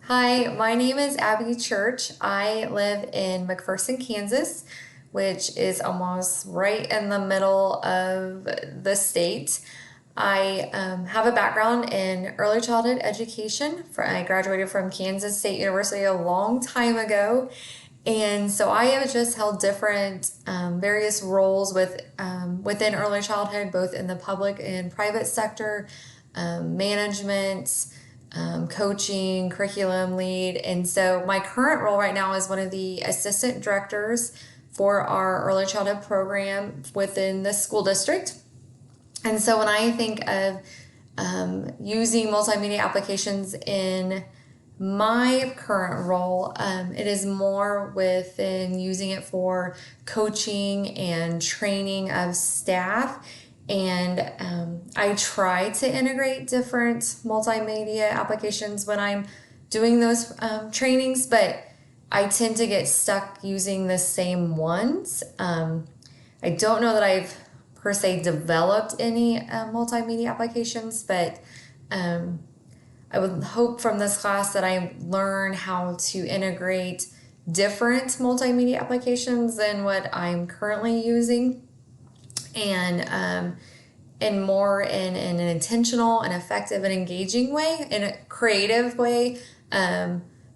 Hi, my name is Abby Church. I live in McPherson, Kansas, which is almost right in the middle of the state. I have a background in early childhood education. I graduated from Kansas State University a long time ago. And so I have just held different various roles within early childhood, both in the public and private sector, management, coaching, curriculum lead. And so my current role right now is one of the assistant directors for our early childhood program within the school district. And so when I think of using multimedia applications in my current role, it is more within using it for coaching and training of staff. And I try to integrate different multimedia applications when I'm doing those trainings, but I tend to get stuck using the same ones. I don't know that I've per se developed any multimedia applications, but I would hope from this class that I learn how to integrate different multimedia applications than what I'm currently using, and more in an intentional and effective and engaging way, in a creative way,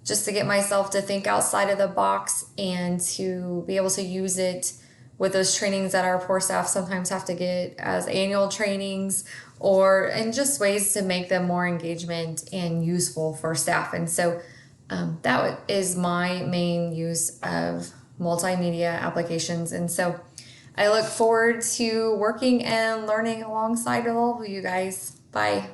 just to get myself to think outside of the box and to be able to use it with those trainings that our poor staff sometimes have to get as annual trainings, or in just ways to make them more engagement and useful for staff. And so that is my main use of multimedia applications. And so I look forward to working and learning alongside all of you guys. Bye.